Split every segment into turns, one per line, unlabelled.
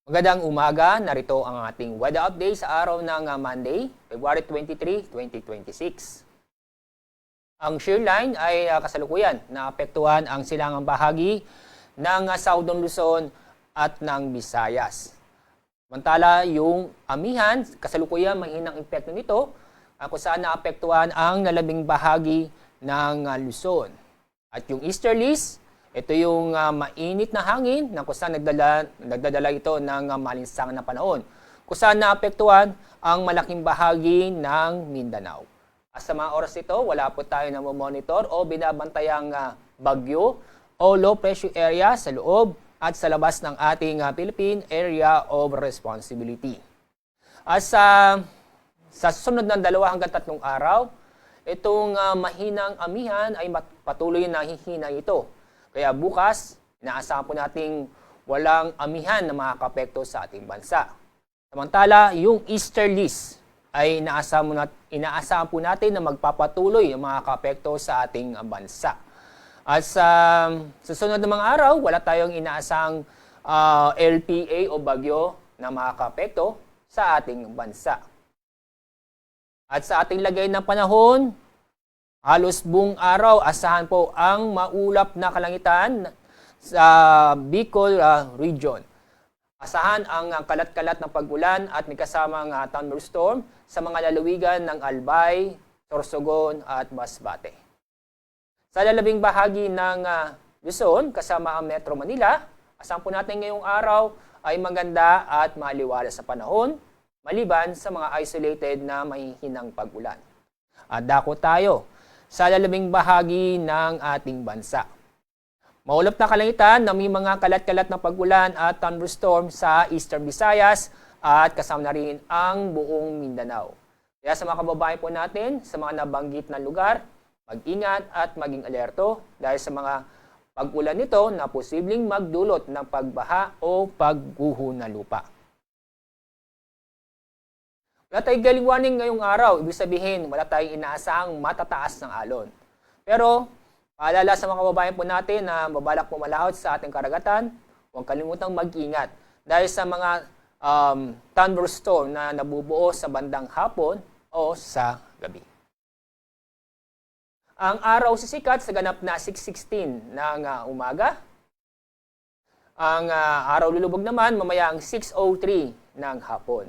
Magandang umaga, narito ang ating weather update sa araw ng Monday, February 23, 2026. Ang shear line ay kasalukuyan na apektuhan ang silangang bahagi ng Southern Luzon at ng Visayas. Samantala, yung amihan, kasalukuyan mahinang epekto nito kung saan naapektuhan ang nalabing bahagi ng Luzon. At yung easterlies, ito yung mainit na hangin na kung saan nagdadala ito ng malinsangan na panahon. Kung saan naapektuhan ang malaking bahagi ng Mindanao. At sa mga oras ito, wala po tayo na monitor o binabantayang bagyo o low pressure area sa loob at sa labas ng ating Philippine Area of Responsibility. At sa susunod ng 2 hanggang 3 araw, itong mahinang amihan ay patuloy na hihina ito. Kaya bukas, inaasahan po nating walang amihan na makakapekto sa ating bansa. Samantala, yung easterlies ay inaasahan po natin na magpapatuloy ang makakapekto sa ating bansa. At sa susunod na mga araw, wala tayong inaasahang LPA o bagyo na makakapekto sa ating bansa. At sa ating lagay ng panahon, halos buong araw, asahan po ang maulap na kalangitan sa Bicol region. Asahan ang kalat-kalat ng pag-ulan at may kasamang thunderstorm sa mga lalawigan ng Albay, Sorsogon at Masbate. Sa lalabing bahagi ng Luzon, kasama ang Metro Manila, asahan po natin ngayong araw ay maganda at maliwalas sa panahon, maliban sa mga isolated na mahihinang pag-ulan. At dako tayo sa lalabing bahagi ng ating bansa. Maulap na kalangitan na may mga kalat-kalat na pag-ulan at thunderstorm sa Eastern Visayas at kasama na rin ang buong Mindanao. Kaya sa mga kababayan po natin, sa mga nabanggit na lugar, mag-ingat at maging alerto dahil sa mga pag-ulan nito na posibleng magdulot ng pagbaha o pagguho ng lupa. Wala tayong galing warning ngayong araw. Ibig sabihin, wala tayong inaasahang matataas ng alon. Pero, paalala sa mga kababayan po natin na mabalak pumalahot sa ating karagatan, huwag kalimutang mag-ingat. Dahil sa mga thunderstorm na nabubuo sa bandang hapon o sa gabi. Ang araw sisikat sa ganap na 6:16 ng umaga. Ang araw lulubog naman mamayang 6:03 ng hapon.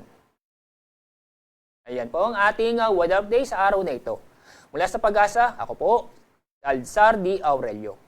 Ayan po ang ating weather update sa araw na ito. Mula sa Pag-asa, ako po, Alzar D. Aurelio.